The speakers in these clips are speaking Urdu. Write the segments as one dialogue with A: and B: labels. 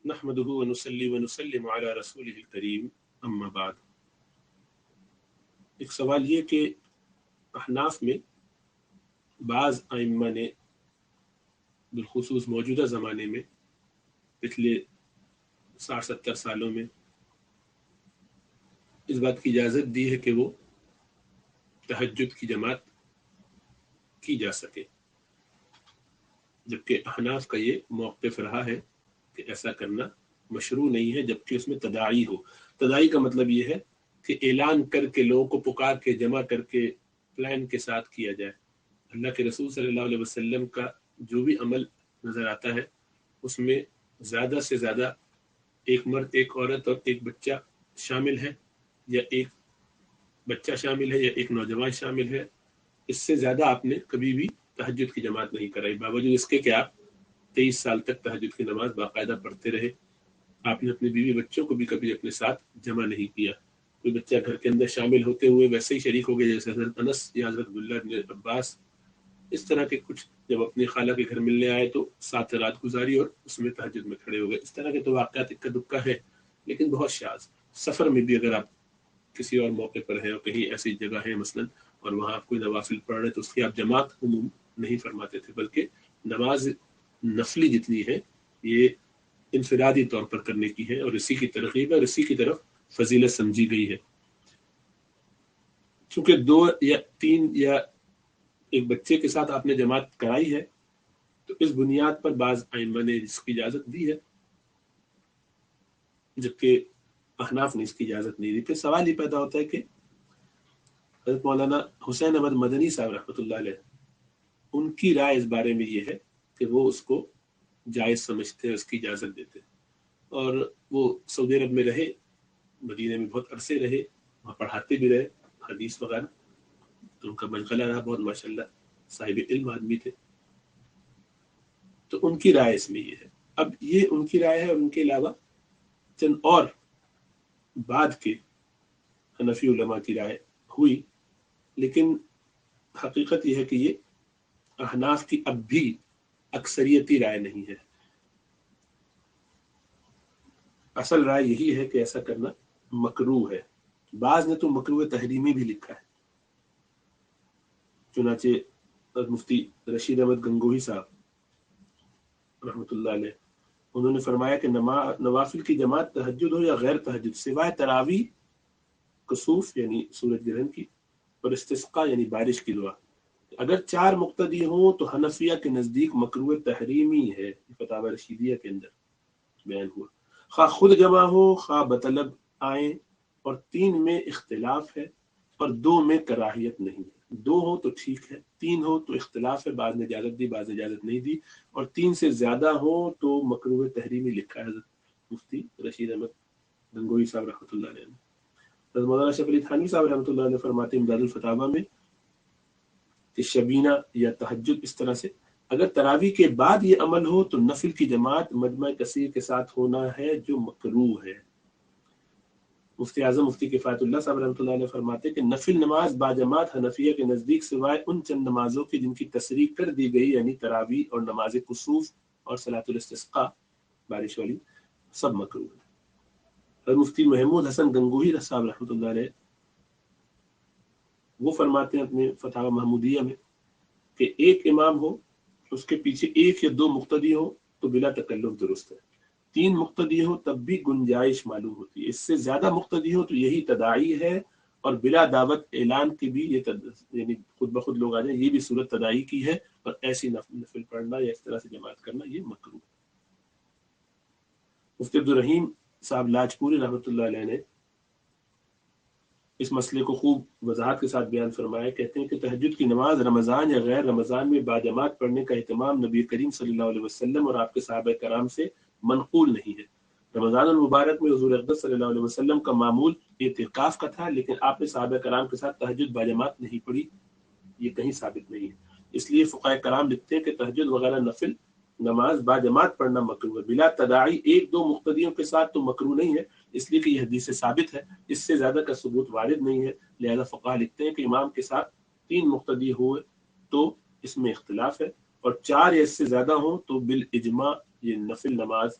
A: نحمدہ ونصلی ونسلم علی رسولہ الکریم اما بعد۔ ایک سوال یہ کہ احناف میں بعض ائمہ نے بالخصوص موجودہ زمانے میں پچھلے 60-70 سالوں میں اس بات کی اجازت دی ہے کہ وہ تہجد کی جماعت کی جا سکے، جبکہ احناف کا یہ موقف رہا ہے کہ ایسا کرنا مشروع نہیں ہے، جبکہ اس میں تداعی ہو۔ تداعی کا مطلب یہ ہے کہ اعلان کر کے لوگوں کو پکار کے جمع کر کے پلان کے ساتھ کیا جائے۔ اللہ کے رسول صلی اللہ علیہ وسلم کا جو بھی عمل نظر آتا ہے اس میں زیادہ سے زیادہ ایک مرد، ایک عورت اور ایک بچہ شامل ہے، یا ایک بچہ شامل ہے، یا ایک نوجوان شامل ہے۔ اس سے زیادہ آپ نے کبھی بھی تہجد کی جماعت نہیں کرائی، باوجود اس کے کہ آپ 23 سال تک تہجد کی نماز باقاعدہ پڑھتے رہے۔ آپ نے اپنے بیوی بچوں کو بھی کبھی اپنے ساتھ جمع نہیں کیا۔ کوئی بچہ گھر کے اندر شامل ہوتے ہوئے ویسے ہی شریک ہو گئے جیسے حضرت انس یا حضرت عبداللہ بن عباس، اس طرح کے کچھ جب اپنی خالہ کے گھر ملنے آئے تو ساتھ رات گزاری اور اس میں تہجد میں کھڑے ہو گئے۔ اس طرح کے تو واقعات اکا دکا ہے، لیکن بہت شاذ۔ سفر میں بھی اگر آپ کسی اور موقع پر ہیں اور کہیں ایسی جگہ ہے مثلا اور وہاں آپ کوئی نوافل پڑھ رہے تو اس کی آپ جماعت عموم نہیں فرماتے تھے، بلکہ نماز نفلی جتنی ہے یہ انفرادی طور پر کرنے کی ہے، اور اسی کی ترغیب ہے اور اسی کی طرف فضیلت سمجھی گئی ہے۔ چونکہ 2 یا 3 یا ایک بچے کے ساتھ آپ نے جماعت کرائی ہے تو اس بنیاد پر بعض ائمہ نے اس کی اجازت دی ہے، جبکہ احناف نے اس کی اجازت نہیں دی۔ پھر سوال یہ پیدا ہوتا ہے کہ حضرت مولانا حسین احمد مدنی صاحب رحمۃ اللہ علیہ، ان کی رائے اس بارے میں یہ ہے کہ وہ اس کو جائز سمجھتے ہیں، اس کی اجازت دیتے ہیں، اور وہ سعودی عرب میں رہے، مدینہ میں بہت عرصے رہے، وہاں پڑھاتے بھی رہے حدیث وغیرہ، تو ان کا منقلہ رہا بہت، ماشاءاللہ صاحب علم آدمی تھے۔ تو ان کی رائے اس میں یہ ہے۔ اب یہ ان کی رائے ہے، اور ان کے علاوہ چند اور بعد کے حنفی علماء کی رائے ہوئی، لیکن حقیقت یہ ہے کہ یہ احناف کی اب بھی اکثریتی رائے نہیں ہے۔ اصل رائے یہی ہے کہ ایسا کرنا مکروہ ہے۔ بعض نے تو مکروہ تحریمی بھی لکھا ہے، چنانچہ مفتی رشید احمد گنگوہی صاحب رحمۃ اللہ علیہ، انہوں نے فرمایا کہ نوافل کی جماعت تہجد ہو یا غیر تہجد، سوائے تراویح، کسوف یعنی سورج گرہن کی، اور استسقاء یعنی بارش کی دعا، اگر 4 مقتدی ہوں تو حنفیہ کے نزدیک مکروہ تحریمی ہے۔ فتاوی رشیدیہ کے اندر بیان ہوا۔ خواہ خود جمع ہو خواہ بطلب آئیں، اور 3 میں اختلاف ہے اور 2 میں کراہیت نہیں ہے۔ 2 ہو تو ٹھیک ہے، 3 ہو تو اختلاف ہے، بعض نے اجازت دی بعض نے اجازت نہیں دی، اور 3 سے زیادہ ہو تو مکروہ تحریمی لکھا ہے حضرت مفتی رشید احمد گنگوہی صاحب رحمۃ اللہ علیہ نے۔ حضرت مولانا اشرف علی تھانوی صاحب رحمۃ اللہ علیہ فرماتے ہیں امداد الفتاوی میں کہ شبینہ یا تہجد اس طرح سے اگر تراویح کے بعد یہ عمل ہو تو نفل کی جماعت مجمع کثیر کے ساتھ ہونا ہے جو مکروہ ہے۔ مفتی اعظم مفتی کفایت اللہ صاحب رحمۃ اللہ علیہ فرماتے ہیں کہ نفل نماز باجماعت حنفیہ کے نزدیک سوائے ان چند نمازوں کی جن کی تصریح کر دی گئی، یعنی تراویح اور نماز کسوف اور صلاۃ الاستسقاء بارش والی، سب مکروہ ہے۔ اور مفتی محمود حسن گنگوہی صاحب رحمۃ اللہ علیہ وہ فرماتے ہیں اپنے فتاوی محمودیہ میں کہ ایک امام ہو اس کے پیچھے 1 یا 2 مقتدی ہو تو بلا تکلف درست ہے، 3 مقتدی ہو تب بھی گنجائش معلوم ہوتی ہے، اس سے زیادہ مقتدی ہو تو یہی تداعی ہے، اور بلا دعوت اعلان کی بھی یہ یعنی خود بخود لوگ آ جائیں، یہ بھی صورت تداعی کی ہے، اور ایسی نفل پڑھنا یا اس طرح سے جماعت کرنا یہ مکروہ۔ مفتی عبدالرحیم صاحب لاجپوری رحمۃ اللہ علیہ نے اس مسئلے کو خوب وضاحت کے ساتھ بیان فرمایا، کہتے ہیں کہ تہجد کی نماز رمضان یا غیر رمضان میں باجماعت پڑھنے کا اہتمام نبی کریم صلی اللہ علیہ وسلم اور آپ کے صحابہ کرام سے منقول نہیں ہے۔ رمضان المبارک میں حضور اقدس صلی اللہ علیہ وسلم کا معمول اعتکاف کا تھا، لیکن آپ نے صحابہ کرام کے ساتھ تہجد باجماعت نہیں پڑھی، یہ کہیں ثابت نہیں ہے۔ اس لیے فقہاء کرام لکھتے ہیں کہ تہجد وغیرہ نفل نماز باجماعت پڑھنا مکروہ ہے، بلا تداعی 1-2 مقتدیوں کے ساتھ تو مکروہ نہیں ہے، اس لیے کہ یہ حدیث سے ثابت ہے، اس سے زیادہ کا ثبوت وارد نہیں ہے، لہذا فقہاء لکھتے ہیں کہ امام کے ساتھ 3 مقتدی ہوئے تو اس میں اختلاف ہے، اور 4 یا اس سے زیادہ ہوں تو بالاجماع یہ نفل نماز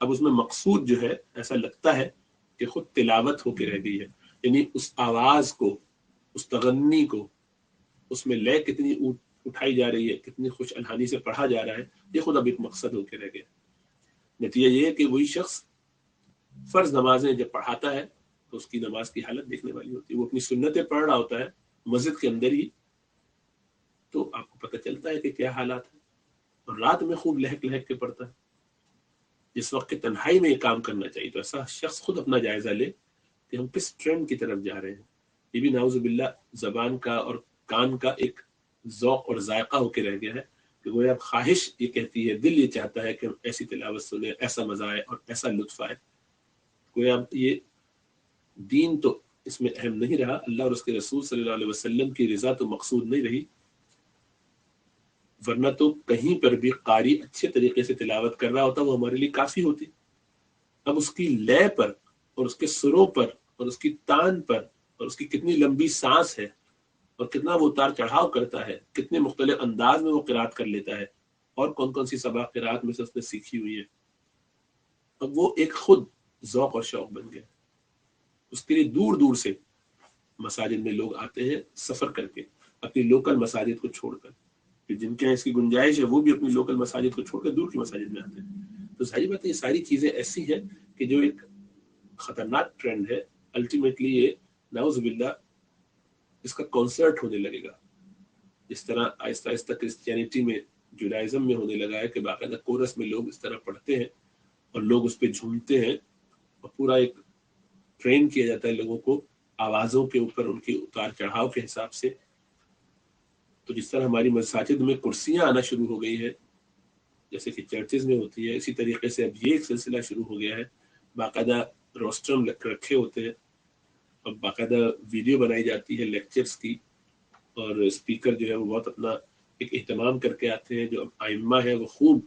A: اب اس میں مقصود جو ہے ایسا لگتا ہے کہ خود تلاوت ہو کے رہ گئی ہے، یعنی اس آواز کو، اس تغنی کو، اس میں لے کتنی اٹھائی جا رہی ہے، کتنی خوش الحانی سے پڑھا جا رہا ہے، یہ خود اب ایک مقصد ہو کے رہ گیا۔ نتیجہ یہ ہے کہ وہی شخص فرض نمازیں جب پڑھاتا ہے تو اس کی نماز کی حالت دیکھنے والی ہوتی ہے، وہ اپنی سنتیں پڑھ رہا ہوتا ہے مسجد کے اندر ہی، تو آپ کو پتہ چلتا ہے کہ کیا حالات ہیں، اور رات میں خوب لہک لہک کے پڑتا ہے۔ جس وقت کی تنہائی میں یہ کام کرنا چاہیے، تو ایسا شخص خود اپنا جائزہ لے کہ ہم کس ٹرینڈ کی طرف جا رہے ہیں۔ یہ بھی نعوذ باللہ زبان کا اور کان کا ایک ذوق اور ذائقہ ہو کے رہ گیا ہے کہ وہ اب خواہش یہ کہتی ہے، دل یہ چاہتا ہے کہ ہم ایسی تلاوت سنیں، ایسا مزہ آئے اور ایسا لطف آئے۔ کوئی اب یہ دین تو اس میں اہم نہیں رہا، اللہ اور اس کے رسول صلی اللہ علیہ وسلم کی رضا تو مقصود نہیں رہی، ورنہ تو کہیں پر بھی قاری اچھے طریقے سے تلاوت کر رہا ہوتا وہ ہمارے لیے کافی ہوتی۔ اب اس کی لے پر اور اس کے سروں پر اور اس کی تان پر اور اس کی کتنی لمبی سانس ہے اور کتنا وہ اتار چڑھاؤ کرتا ہے، کتنے مختلف انداز میں وہ قرات کر لیتا ہے، اور کون کون سی سبا قرات میں سے اس نے سیکھی ہوئی ہے، اب وہ ایک خود ذوق اور شوق بن گیا۔ اس کے لیے دور دور سے مساجد میں لوگ آتے ہیں سفر کر کے، اپنی لوکل مساجد کو چھوڑ کر، کہ جن کے اس کی گنجائش ہے وہ بھی اپنی لوکل مساجد کو چھوڑ کر دور کی مساجد میں آتے ہیں۔ تو ظاہر بات ہے یہ ساری چیزیں ایسی ہیں کہ جو ایک خطرناک ٹرینڈ ہے، الٹیمیٹلی یہ نعوذ باللہ اس کا کنسرٹ ہونے لگے گا، جس طرح آہستہ آہستہ کرسچینٹی میں، جوڈائزم میں ہونے لگا ہے کہ باقاعدہ کورس میں لوگ اس طرح پڑھتے ہیں اور لوگ اس پہ جھومتے ہیں، اور پورا ایک ٹرین کیا جاتا ہے لوگوں کو آوازوں کے اوپر ان کے اتار چڑھاؤ کے حساب سے۔ تو جس طرح ہماری مساجد میں کرسیاں آنا شروع ہو گئی ہے جیسے کہ چرچز میں ہوتی ہے، اسی طریقے سے اب یہ ایک سلسلہ شروع ہو گیا ہے، باقاعدہ روسٹرم رکھے ہوتے ہیں اور باقاعدہ ویڈیو بنائی جاتی ہے لیکچرز کی، اور اسپیکر جو ہے وہ بہت اپنا ایک اہتمام کر کے آتے ہیں، جو ائمہ ہے وہ خوب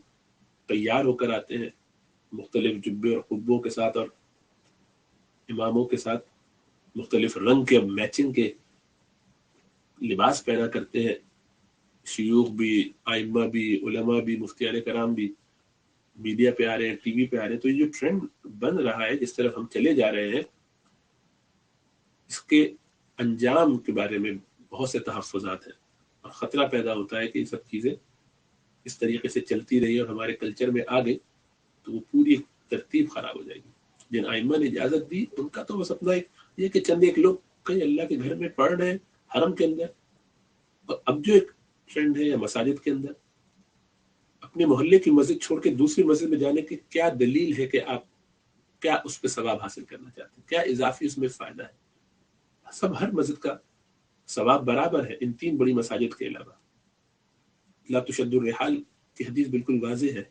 A: تیار ہو کر آتے ہیں مختلف جبے اور قبوں کے ساتھ، اور اماموں کے ساتھ مختلف رنگ کے میچنگ کے لباس پہنا کرتے ہیں، شیوخ بھی، ائمہ بھی، علماء بھی، مفتیان کرام بھی میڈیا پہ آ رہے ہیں، ٹی وی پہ آ رہے ہیں۔ تو یہ جو ٹرینڈ بن رہا ہے، جس طرف ہم چلے جا رہے ہیں، اس کے انجام کے بارے میں بہت سے تحفظات ہیں، اور خطرہ پیدا ہوتا ہے کہ یہ سب چیزیں اس طریقے سے چلتی رہی اور ہمارے کلچر میں آ گئی تو وہ پوری ترتیب خراب ہو جائے گی۔ جن ائمہ نے اجازت دی ان کا تو بس اپنا یہ کہ چند ایک لوگ کہیں اللہ کے گھر میں پڑھ رہے ہیں حرم کے اندر، اور اب جو ایک ٹرینڈ ہے یا مساجد کے اندر اپنے محلے کی مسجد چھوڑ کے دوسری مسجد میں جانے کی کیا دلیل ہے کہ آپ کیا اس پہ ثواب حاصل کرنا چاہتے ہیں، کیا اضافی اس میں فائدہ ہے؟ سب ہر مسجد کا ثواب برابر ہے ان تین بڑی مساجد کے علاوہ۔ لا تشد الرحال کی حدیث بالکل واضح ہے۔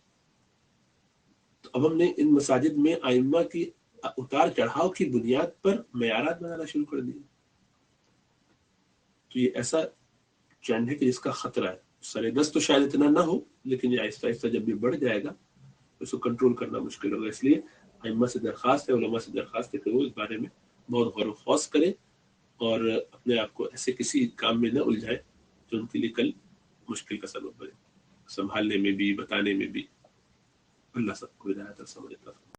A: تو اب ہم نے ان مساجد میں ائمہ کی اتار چڑھاؤ کی بنیاد پر معیارات بنانا شروع کر دیے، تو یہ ایسا ٹرینڈ ہے کہ جس کا خطرہ ہے۔ سر دست تو شاید اتنا نہ ہو، لیکن یہ آہستہ آہستہ جب بھی بڑھ جائے گا تو اس کو کنٹرول کرنا مشکل ہوگا۔ اس لیے ائمہ سے درخواست ہے، علماء سے درخواست ہے کہ وہ اس بارے میں بہت غور و خوض کریں اور اپنے آپ کو ایسے کسی کام میں نہ الجھائے جو ان کے لیے کل مشکل کا سبب بنے، سنبھالنے میں بھی، بتانے میں بھی۔ اللہ سب کو ہدایت اور سمجھ عطا فرمائے۔